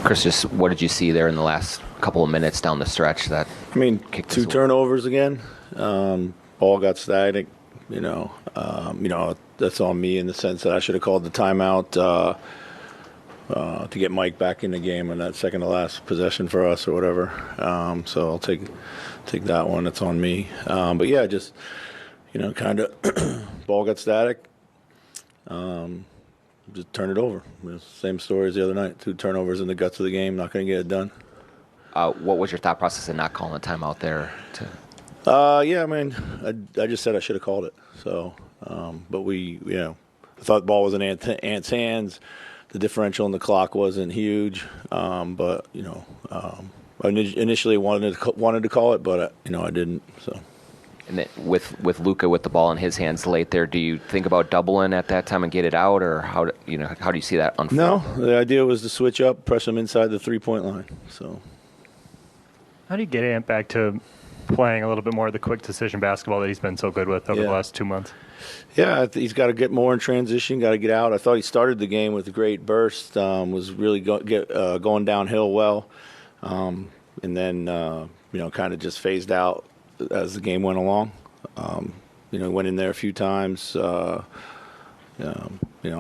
Chris, just what did you see there in the last couple of minutes down the stretch that two turnovers again. Ball got static. That's on me in the sense that I should have called the timeout to get Mike back in the game on that second to last possession for us or whatever. So I'll take that one. It's on me. But yeah, just kind of ball got static. Just turn it over. Same story as the other night. 2 turnovers in the guts of the game. Not going to get it done. What was your thought process in not calling a timeout there? I just said I should have called it. So, but I thought the ball was in Ant's hands. The differential in the clock wasn't huge. But I initially wanted to call it, but I didn't. So. And then with Luka with the ball in his hands late there, do you think about doubling at that time and get it out, or how do you see that unfold? No, the idea was to switch up, press him inside the 3-point line. So, how do you get Ant back to playing a little bit more of the quick decision basketball that he's been so good with over the last 2 months? Yeah, he's got to get more in transition, got to get out. I thought he started the game with a great burst, was really going downhill well, and then kind of just phased out as the game went along. Went in there a few times. I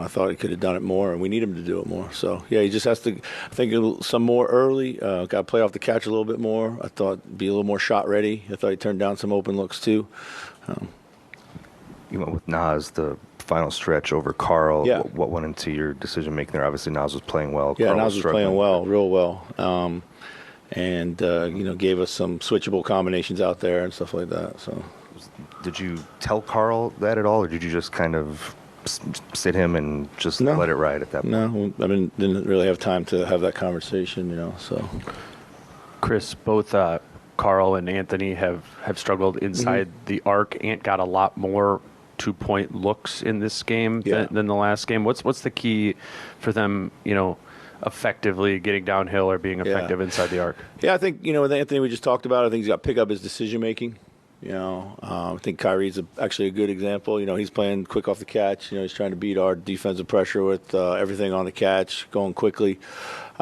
thought he could have done it more, and we need him to do it more. So, yeah, he just has to, I think, some more early. Got to play off the catch a little bit more. I thought be a little more shot ready. I thought he turned down some open looks, too. You went with NAZ, the final stretch over Carl. Yeah. What went into your decision-making there? Obviously, NAZ was playing well. Yeah, Carl NAZ was playing well, real well. And gave us some switchable combinations out there and stuff like that. So, did you tell Carl that at all, or did you just kind of sit him and just let it ride at that point? No, didn't really have time to have that conversation, So, Chris, both Carl and Anthony have struggled inside the arc. Ant got a lot more 2-point looks in this game than the last game. What's the key for them, effectively getting downhill or being effective inside the arc? Yeah, I think, with Anthony we just talked about, I think he's got to pick up his decision-making. I think Kyrie's actually a good example. He's playing quick off the catch. He's trying to beat our defensive pressure with everything on the catch, going quickly.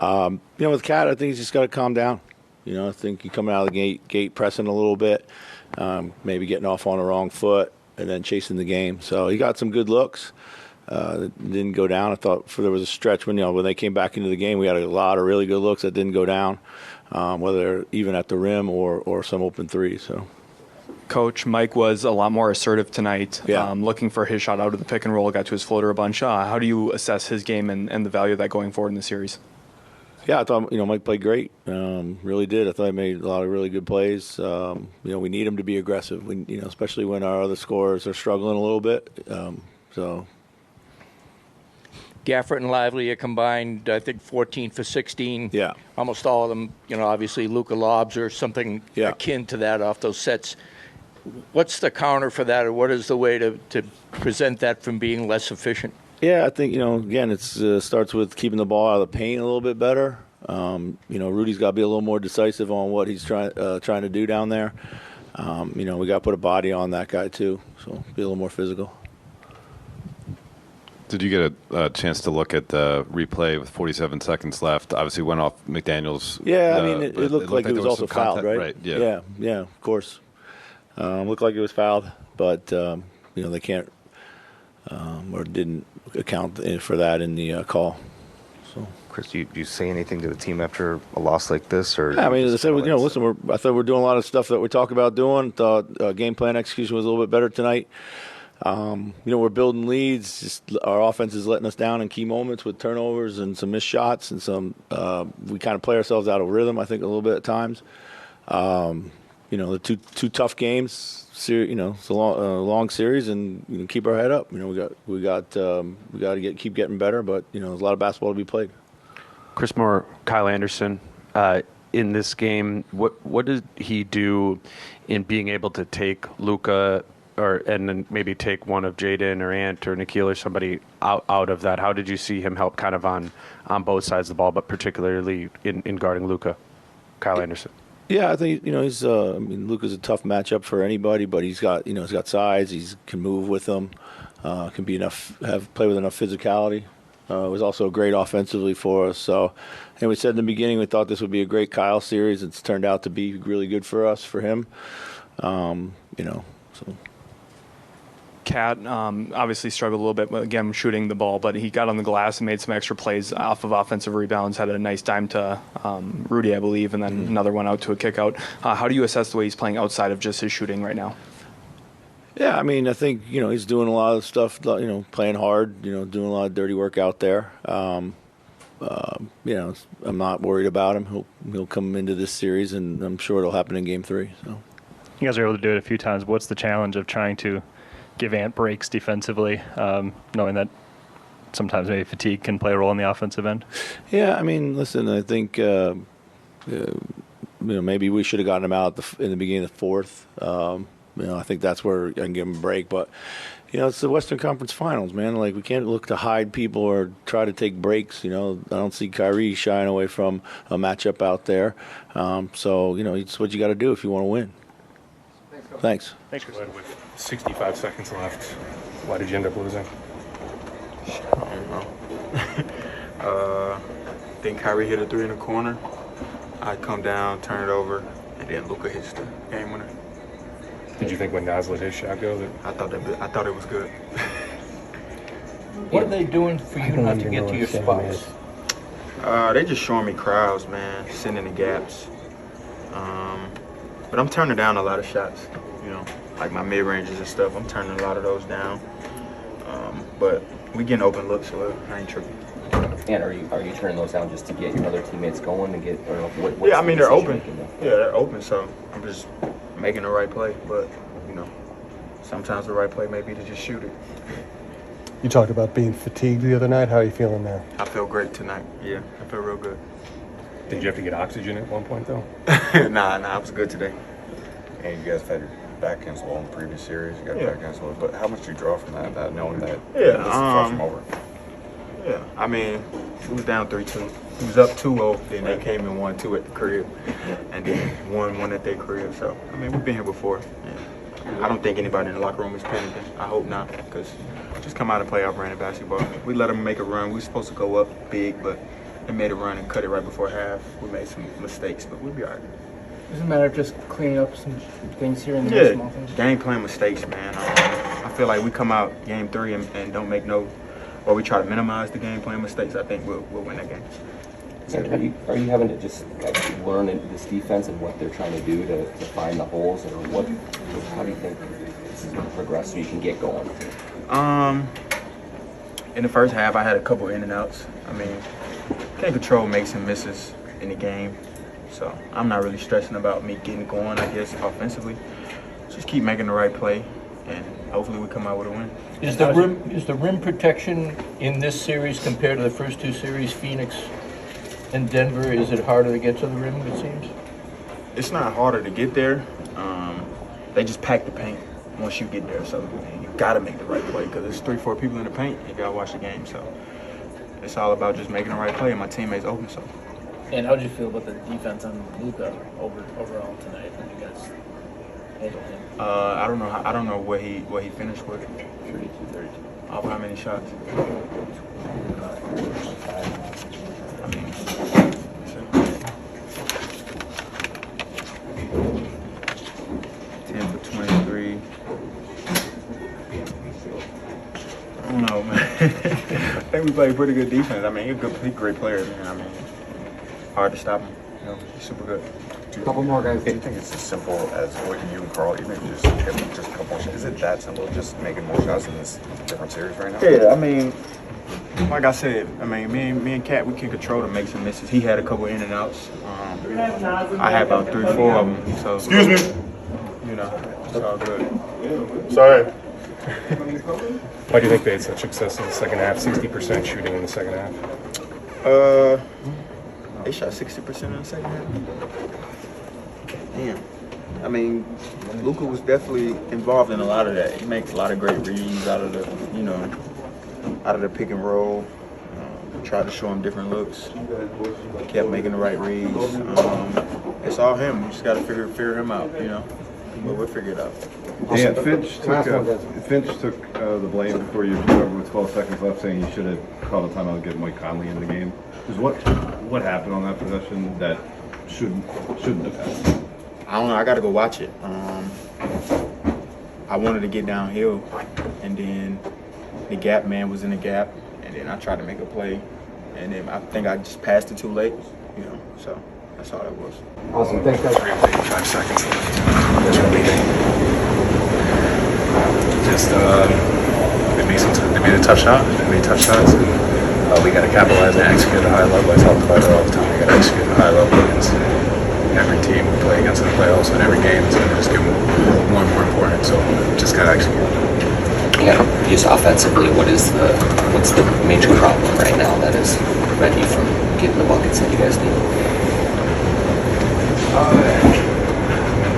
With Cat, I think he's just got to calm down. I think he's coming out of the gate pressing a little bit, maybe getting off on the wrong foot and then chasing the game. So he got some good looks. Didn't go down. I thought there was a stretch when they came back into the game, we had a lot of really good looks that didn't go down, whether even at the rim or some open threes. So, Coach, Mike was a lot more assertive tonight, looking for his shot out of the pick and roll, got to his floater a bunch. How do you assess his game and the value of that going forward in the series? Yeah, I thought Mike played great. Really did. I thought he made a lot of really good plays. We need him to be aggressive. Especially when our other scorers are struggling a little bit. Gafford and Lively are combined, I think, 14 for 16. Yeah. Almost all of them, obviously Luka lobs or something akin to that off those sets. What's the counter for that, or what is the way to present that from being less efficient? Yeah, I think, again, it starts with keeping the ball out of the paint a little bit better. Rudy's got to be a little more decisive on what he's trying to do down there. We got to put a body on that guy, too, so be a little more physical. Did you get a chance to look at the replay with 47 seconds left? Obviously, went off McDaniel's. Yeah, it looked like it was also fouled, right? Right. Yeah, of course. Looked like it was fouled, but they can't or didn't account for that in the call. So, Chris, do you say anything to the team after a loss like this, or? Yeah, as I said, listen, I thought we're doing a lot of stuff that we talk about doing. Thought game plan execution was a little bit better tonight. We're building leads. Just our offense is letting us down in key moments with turnovers and some missed shots and some. We kind of play ourselves out of rhythm, I think, a little bit at times. The two tough games. It's a long series, and keep our head up. We got to keep getting better, but there's a lot of basketball to be played. Chris Moore, Kyle Anderson, in this game, what did he do in being able to take Luka? And then maybe take one of Jaden or Ant or Nikhil or somebody out of that? How did you see him help kind of on both sides of the ball, but particularly in guarding Luka, Kyle Anderson? Yeah, I think he's. Luka's a tough matchup for anybody, but he's got he's got size. He can move with them. Can be play with enough physicality. Was also great offensively for us. So, and we said in the beginning we thought this would be a great Kyle series. It's turned out to be really good for us, for him. So. Cat obviously struggled a little bit, again, shooting the ball, but he got on the glass and made some extra plays off of offensive rebounds, had a nice dime to Rudy, I believe, and then another one out to a kick out. How do you assess the way he's playing outside of just his shooting right now? Yeah, I mean, I think, he's doing a lot of stuff, playing hard, doing a lot of dirty work out there. I'm not worried about him. He'll come into this series, and I'm sure it'll happen in Game 3. So, you guys are able to do it a few times. What's the challenge of trying to give Ant breaks defensively, knowing that sometimes maybe fatigue can play a role in the offensive end? Yeah, I mean, listen, I think maybe we should have gotten him out in the beginning of the fourth. I think that's where I can give him a break. But, it's the Western Conference Finals, man. Like, we can't look to hide people or try to take breaks. I don't see Kyrie shying away from a matchup out there. So, it's what you got to do if you want to win. Thanks. Thanks, Chris. With 65 seconds left, why did you end up losing? I don't know. I think Kyrie hit a 3 in the corner. I come down, turn it over, and then Luka hits the game winner. Did you think when NAZ let his shot go that I thought it was good. What are they doing for you not to get to your spots? They just showing me crowds, man, sitting in the gaps. But I'm turning down a lot of shots, like my mid-ranges and stuff. I'm turning a lot of those down. But we getting open looks, so I ain't tripping. And are you turning those down just to get your other teammates going and get? Or what's yeah, I mean, they're open. Yeah, they're open, so I'm just making the right play. But, sometimes the right play may be to just shoot it. You talked about being fatigued the other night. How are you feeling there? I feel great tonight. Yeah, I feel real good. Did you have to get oxygen at one point, though? Nah, I was good today. And you guys had your back against the wall in the previous series. You got back against the wall. But how much do you draw from that knowing that this is far from over? Yeah, I mean, it was down 3-2. It was up 2-0, then they came and won 2 at the crib, and then won 1 at their crib. So, I mean, we've been here before. Yeah. I don't think anybody in the locker room is panicking. I hope not, because just come out and play our brand of basketball. We let them make a run. We were supposed to go up big, but they made a run and cut it right before half. We made some mistakes, but we'll be all right. Doesn't matter just cleaning up some things here and there, small things. Game plan mistakes, man. I feel like we come out Game 3 and don't make or we try to minimize the game plan mistakes. I think we'll win that game. So are you having to just learn this defense and what they're trying to do to find the holes, or how do you think this is going to progress so you can get going? In the first half, I had a couple in and outs. I mean, can't control makes and misses in the game. So I'm not really stressing about me getting going, I guess, offensively. Just keep making the right play, and hopefully we come out with a win. Is the rim protection in this series compared to the first 2 series, Phoenix and Denver, is it harder to get to the rim, it seems? It's not harder to get there. They just pack the paint once you get there. So you got to make the right play because there's 3-4 people in the paint. You got to watch the game. So it's all about just making the right play, and my teammates open. So. And how did you feel about the defense on Luka overall tonight? How did you guys handle him? I don't know what he finished with. 32. Off how many shots? I mean, 10 for 23. I don't know, man. I think we played pretty good defense. I mean, he's a great player, man. I mean, hard to stop him. He's super good. A couple more guys. Do you think it's as simple as what you and Carl, even just a couple more shots? Is it that simple, just making more shots in this different series right now? Yeah, I mean, like I said, me and Cat, we can control the makes and misses. He had a couple in and outs. I had about 3-4 of them. So, excuse me. It's all good. Sorry. Why do you think they had such success in the second half? 60% shooting in the second half. They shot 60% in the second half. Damn. I mean, Luka was definitely involved in a lot of that. He makes a lot of great reads out of the pick and roll. Tried to show him different looks. Kept making the right reads. It's all him. You just got to figure him out. but we'll figure it out. Yeah, Finch took the blame before you took over with 12 seconds left, saying you should have called a timeout and get Mike Conley in the game. Because what happened on that possession that shouldn't have happened? I don't know. I got to go watch it. I wanted to get downhill, and then the gap man was in the gap, and then I tried to make a play, and then I think I just passed it too late, so that's all that was. Awesome. Thanks, guys. 5 seconds left. Just they made a tough shot. They made tough shots. And, we got to capitalize and execute at a high level. I talk about it all the time. We got to execute at a high level against every team we play against in the playoffs, and every game is going to just get more and more important. So just got to execute. Yeah, just offensively, what's the major problem right now that is preventing you from getting the buckets that you guys need?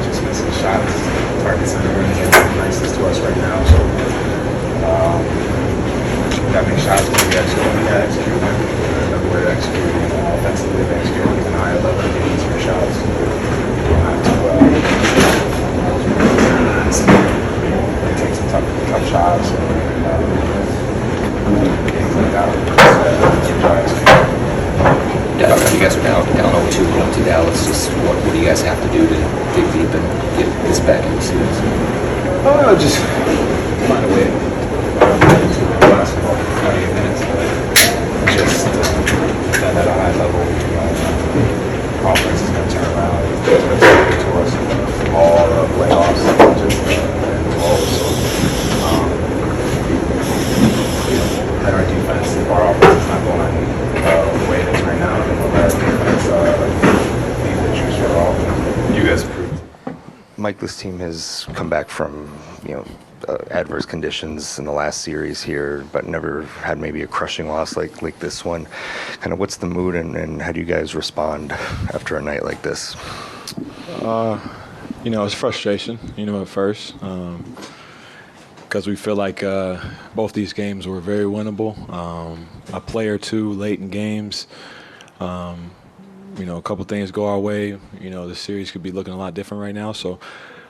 Just missing shots. Targets that are really nicest to us right now. So we got to make shots, but we got to execute. Another way to execute offensively, to execute at a higher level, get easier shots. We don't have to take some tough shots and things like that. You guys are down 0-2 going to Dallas. Just what do you guys have to do to dig deep and get this back in the series? Just find a way to basketball for 48 minutes, but just that at a high level, offense is going to turn around. It's going to take to us all the playoffs, not just the Wolves. So, let our defense, if our offense is not going the way it is right now, let our defense leave the juice for all. You guys approved. Mike, this team has come back from, adverse conditions in the last series here, but never had maybe a crushing loss like this one. Kind of what's the mood and how do you guys respond after a night like this? It's frustration, at first, because we feel like both these games were very winnable. A play or two late in games, a couple things go our way. The series could be looking a lot different right now. So,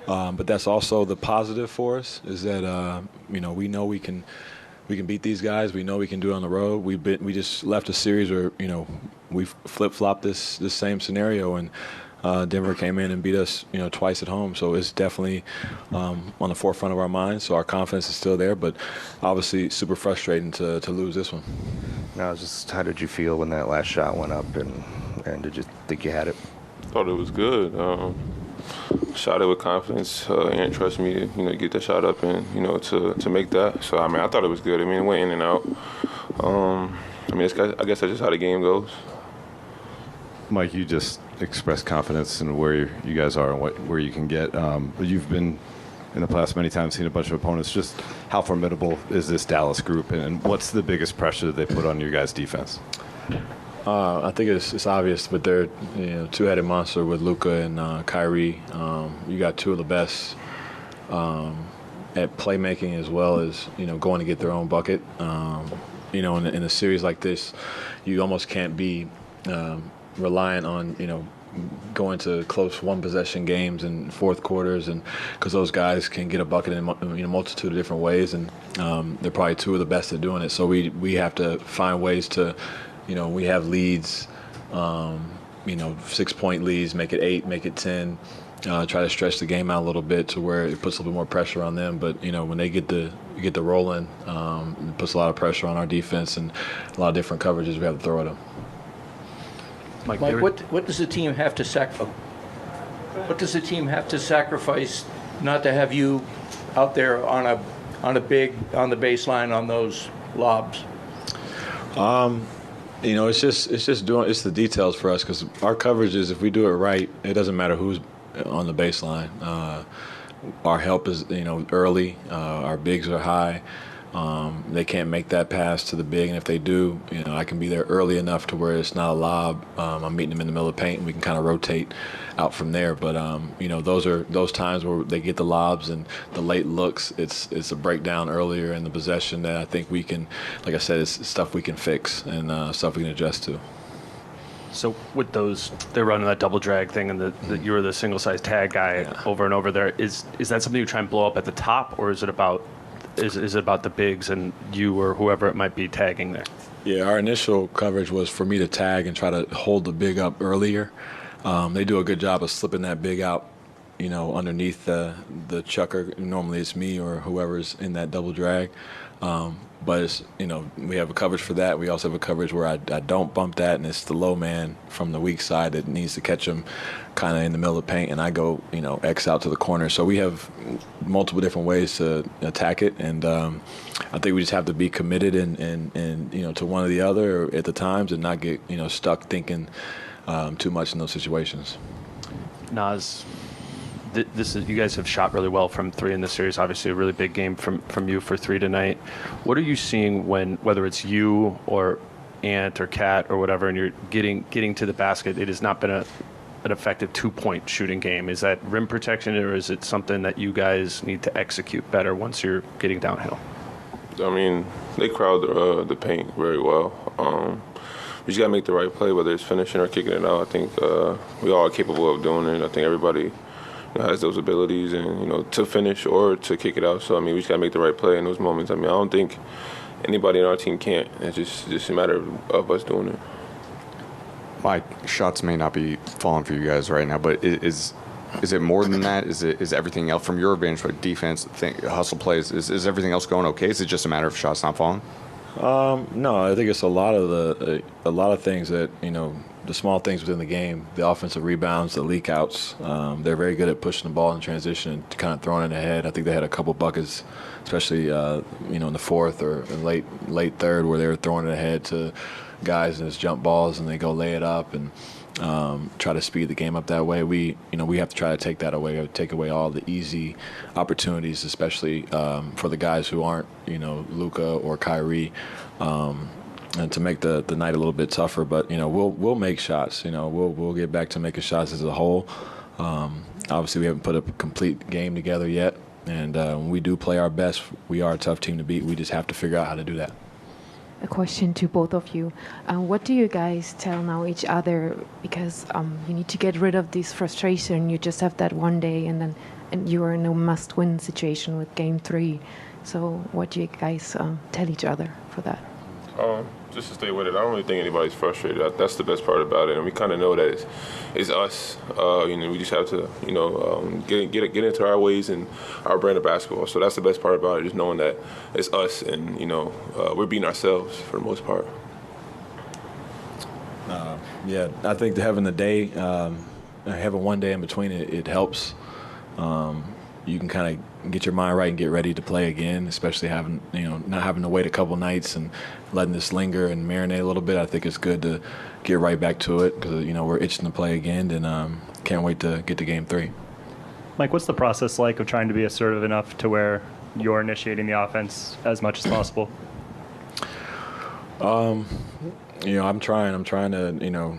but that's also the positive for us is that we know we can beat these guys. We know we can do it on the road. We just left a series where we flip-flopped this same scenario, and Denver came in and beat us twice at home. So it's definitely on the forefront of our minds. So our confidence is still there, but obviously super frustrating to lose this one. Now, how did you feel when that last shot went up, and did you think you had it? Thought it was good. Shot it with confidence. Aaron trusted me to get that shot up and to make that. So I thought it was good. It went in and out. I guess that's just how the game goes. Mike, you just expressed confidence in where you guys are and where you can get. But you've been in the past many times seen a bunch of opponents. Just how formidable is this Dallas group, and what's the biggest pressure that they put on your guys' defense? I think it's obvious, but they're two-headed monster with Luka and Kyrie. You got two of the best at playmaking as well as going to get their own bucket. In a series like this, you almost can't be reliant on going to close one-possession games in fourth quarters, and because those guys can get a bucket in a multitude of different ways, and they're probably two of the best at doing it. So we have to find ways to. We have leads, 6-point leads, make it 8, make it 10, try to stretch the game out a little bit to where it puts a little bit more pressure on them. But, when they get the rolling, it puts a lot of pressure on our defense and a lot of different coverages we have to throw at them. Mike, what does the team have to sacrifice? What does the team have to sacrifice not to have you out there on the baseline on those lobs? It's the details for us, because our coverage is, if we do it right, it doesn't matter who's on the baseline. Our help is early. Our bigs are high. They can't make that pass to the big, and if they do, I can be there early enough to where it's not a lob. I'm meeting them in the middle of the paint, and we can kind of rotate out from there. But those are those times where they get the lobs and the late looks. It's a breakdown earlier in the possession that I think we can, like I said, it's stuff we can fix and stuff we can adjust to. So with those, they're running that double drag thing, and you were the single size tag guy over and over there. Is that something you try and blow up at the top, or is it about the bigs and you or whoever it might be tagging there? Yeah, our initial coverage was for me to tag and try to hold the big up earlier. They do a good job of slipping that big out, underneath the chucker. Normally it's me or whoever's in that double drag. But it's, we have a coverage for that. We also have a coverage where I don't bump that, and it's the low man from the weak side that needs to catch him kind of in the middle of the paint, and I go, X out to the corner. So we have multiple different ways to attack it, and I think we just have to be committed and to one or the other at the times and not get, stuck thinking too much in those situations. NAZ, you guys have shot really well from three in this series. Obviously, a really big game from you for three tonight. What are you seeing whether it's you or Ant or Cat or whatever, and you're getting to the basket? It has not been an effective 2-point shooting game. Is that rim protection, or is it something that you guys need to execute better once you're getting downhill? I mean, they crowd the paint very well. We just got to make the right play, whether it's finishing or kicking it out. I think we all are capable of doing it. I think everybody has those abilities, and to finish or to kick it out. So I mean, we just gotta make the right play in those moments. I mean, I don't think anybody in our team can't. It's just a matter of us doing it. Mike, shots may not be falling for you guys right now, but is it more than that? Is everything else from your bench, like defense, hustle plays? Is everything else going okay? Is it just a matter of shots not falling? No, I think it's a lot of things that the small things within the game, the offensive rebounds, the leak outs. They're very good at pushing the ball in transition and kind of throwing it ahead. I think they had a couple buckets, especially in the fourth or late third, where they were throwing it ahead to guys and it's jump balls, and they go lay it up and try to speed the game up that way. We have to try to take that away, take away all the easy opportunities, especially for the guys who aren't Luka or Kyrie. And to make the night a little bit tougher, but we'll make shots. We'll get back to making shots as a whole. Obviously, we haven't put a complete game together yet, and when we do play our best, we are a tough team to beat. We just have to figure out how to do that. A question to both of you: what do you guys tell now each other? Because you need to get rid of this frustration. You just have that one day, and you are in a must-win situation with Game 3. So, what do you guys tell each other for that? Just to stay with it. I don't really think anybody's frustrated. That's the best part about it, and we kind of know that it's us. We just have to, get into our ways and our brand of basketball. So that's the best part about it, just knowing that it's us, and we're beating ourselves for the most part. Yeah, I think having the day, having one day in between it helps. You can kind of get your mind right and get ready to play again, especially having, not having to wait a couple nights and letting this linger and marinate a little bit. I think it's good to get right back to it because, we're itching to play again, and can't wait to get to Game 3. Mike, what's the process like of trying to be assertive enough to where you're initiating the offense as much as possible? I'm trying to,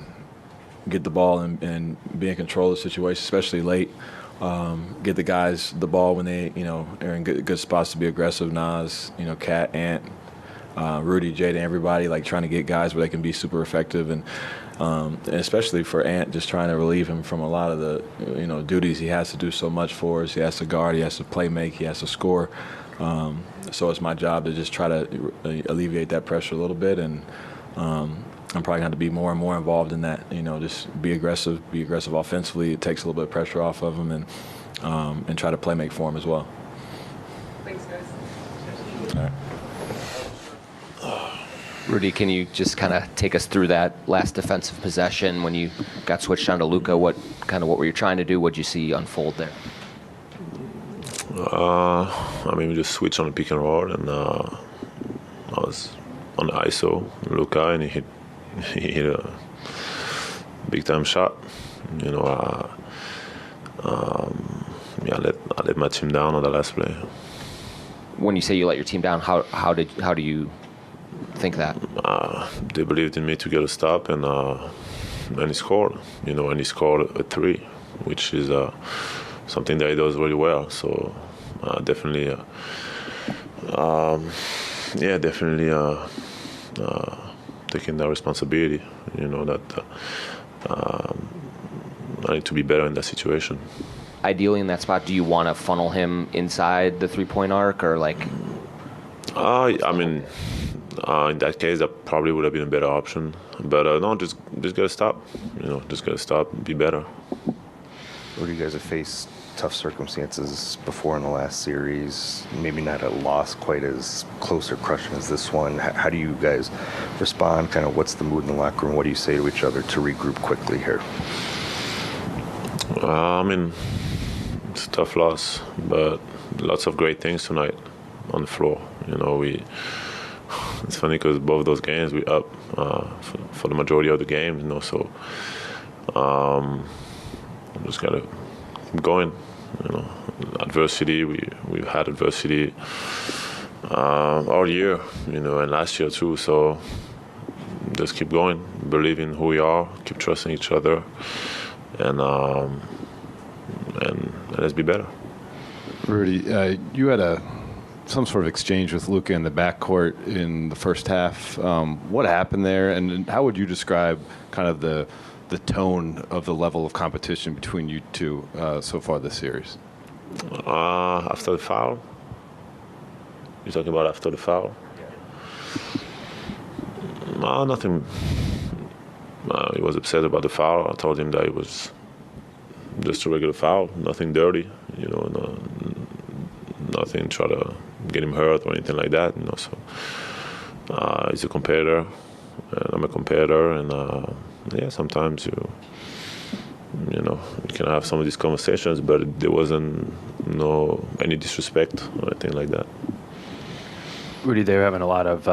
get the ball and be in control of the situation, especially late. Get the guys the ball when they, are in good spots to be aggressive. NAZ, Cat, Ant, Rudy, Jaden, everybody, like trying to get guys where they can be super effective. And especially for Ant, just trying to relieve him from a lot of the, duties he has to do so much for us. He has to guard, he has to play make, he has to score. So it's my job to just try to alleviate that pressure a little bit. And I'm probably going to be more and more involved in that, just be aggressive offensively. It takes a little bit of pressure off of them, and try to play make for them as well. Thanks, guys. All right. Rudy, can you just kind of take us through that last defensive possession when you got switched on to Luka? What were you trying to do? What did you see unfold there? We just switched on the pick and roll, and I was on the ISO, Luka, and he hit a big time shot. I let my team down on the last play. When you say you let your team down, how do you think that? They believed in me to get a stop, and he scored. And he scored a 3, which is something that he does really well. So definitely. taking that responsibility. That I need to be better in that situation. Ideally, in that spot, do you want to funnel him inside the three-point arc, or like? In that case, that probably would have been a better option. But no, just gotta stop. Just gotta stop, be better. What do you guys have faced tough circumstances before in the last series? Maybe not a loss quite as close or crushing as this one. How do you guys respond? Kind of what's the mood in the locker room? What do you say to each other to regroup quickly here? It's a tough loss, but lots of great things tonight on the floor. It's funny because both those games we up for the majority of the game. So just gotta keep going. Adversity. We've had adversity all year. And last year too. So just keep going, believe in who we are, keep trusting each other, and let's be better. Rudy, you had some sort of exchange with Luka in the backcourt in the first half. What happened there, and how would you describe kind of the tone of the level of competition between you two so far this series? After the foul? You're talking about after the foul? No, nothing. He was upset about the foul. I told him that it was just a regular foul, nothing dirty, nothing try to get him hurt or anything like that, So he's a competitor, and I'm a competitor, and sometimes you can have some of these conversations, but there wasn't any disrespect or anything like that. Rudy, they're having a lot of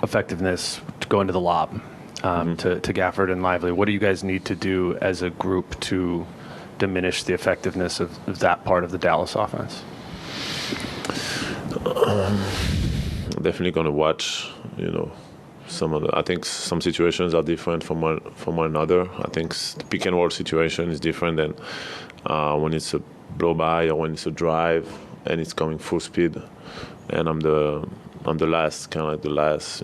effectiveness to go into the lob to Gafford and Lively. What do you guys need to do as a group to diminish the effectiveness of that part of the Dallas offense? Definitely going to watch, I think some situations are different from one another. I think the pick and roll situation is different than when it's a blow by or when it's a drive and it's coming full speed. And I'm the last, kind of like the last,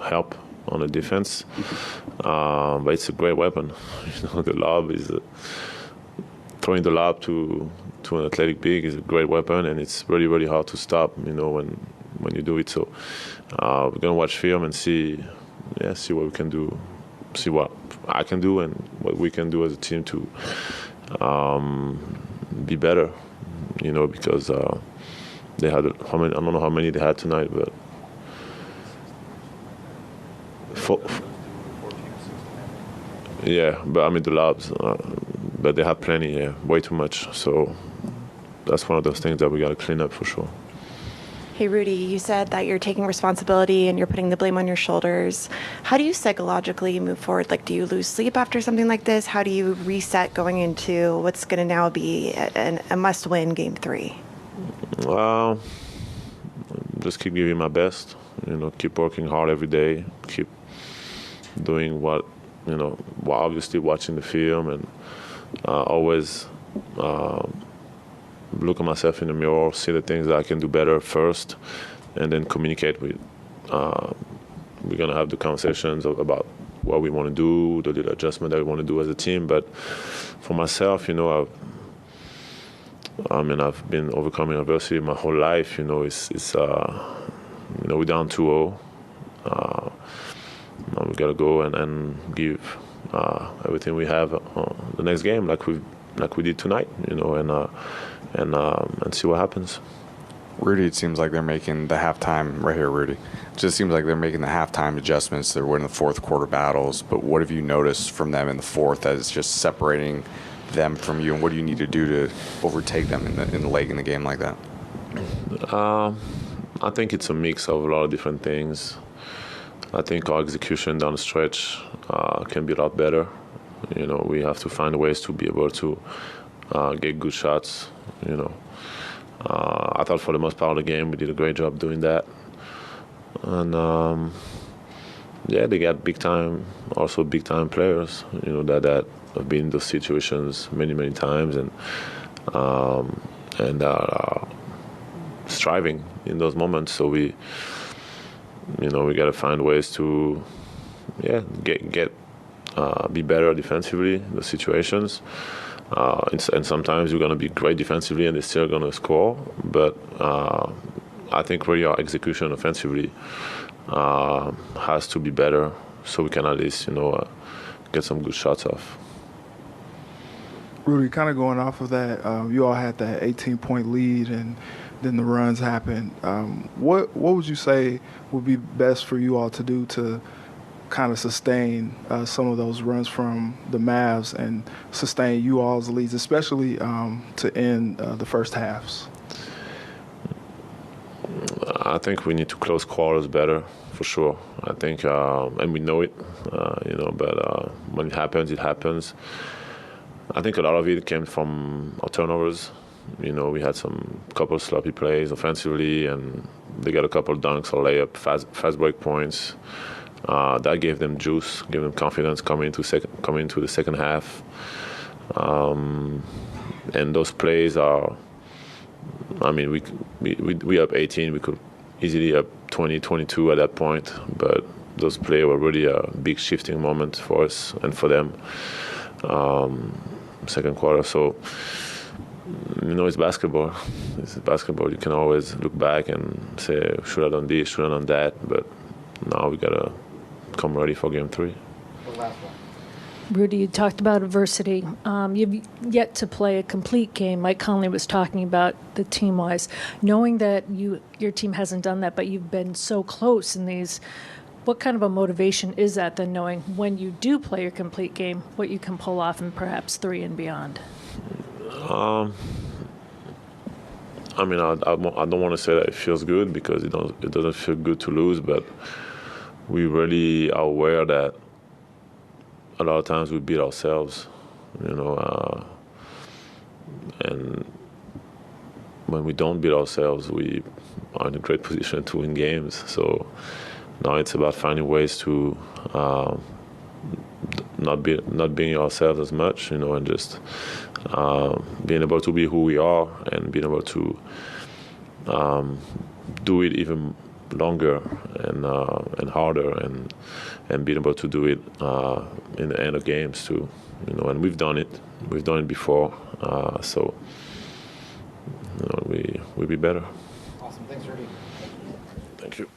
help on the defense. But it's a great weapon. The lob is throwing the lob to an athletic big is a great weapon, and it's really, really hard to stop. When you do it. So we're gonna watch film and see what we can do, see what I can do and what we can do as a team to be better. Because they had how many? I don't know how many they had tonight, but but the lobs, but they have plenty, way too much. So that's one of those things that we got to clean up for sure. Hey, Rudy, you said that you're taking responsibility and you're putting the blame on your shoulders. How do you psychologically move forward? Like, do you lose sleep after something like this? How do you reset going into what's going to now be a must-win Game 3? Well, just keep giving my best. Keep working hard every day. Keep doing what, obviously watching the film and always look at myself in the mirror, see the things that I can do better first, and then communicate with. We're gonna have the conversations about what we want to do, the little adjustment that we want to do as a team. But for myself, I've been overcoming adversity my whole life. It's we're down 2-0. Now we gotta go and give everything we have the next game, like we did tonight. And see what happens. Rudy, it seems like they're making the halftime right here. Rudy, it just seems like they're making the halftime adjustments. They're winning the fourth quarter battles. But what have you noticed from them in the fourth that is just separating them from you? And what do you need to do to overtake them in the late in the game like that? I think it's a mix of a lot of different things. I think our execution down the stretch can be a lot better. We have to find ways to be able to get good shots. I thought for the most part of the game we did a great job doing that. And they got big time players, that have been in those situations many times and are striving in those moments. So we we got to find ways to, be better defensively in those situations. And sometimes we're going to be great defensively and they're still going to score. But I think really our execution offensively has to be better so we can at least, get some good shots off. Rudy, kind of going off of that, you all had that 18-point lead and then the runs happened. What would you say would be best for you all to do to kind of sustain some of those runs from the Mavs and sustain you all's leads, especially to end the first halves? I think we need to close quarters better, for sure. I think, and we know it, but when it happens, it happens. I think a lot of it came from our turnovers. We had some couple sloppy plays offensively, and they got a couple dunks or layup, fast break points. That gave them juice, gave them confidence coming into the second half. And those plays are, we up 18, we could easily up 20, 22 at that point, but those plays were really a big shifting moment for us and for them. Second quarter, so it's basketball. It's basketball. You can always look back and say, should I done this, should I done that, but now we gotta come ready for game 3. Rudy, you talked about adversity. You've yet to play a complete game. Mike Conley was talking about the team-wise. Knowing that your team hasn't done that, but you've been so close in these, what kind of a motivation is that then, knowing when you do play your complete game, what you can pull off in perhaps 3 and beyond? I don't want to say that it feels good because it doesn't feel good to lose, but we really are aware that a lot of times we beat ourselves, and when we don't beat ourselves, we are in a great position to win games. So now it's about finding ways to not being ourselves as much, and just being able to be who we are and being able to do it even longer and harder and being able to do it in the end of games too, and we've done it before, so we'll be better. Awesome, thanks, Rudy. Thank you.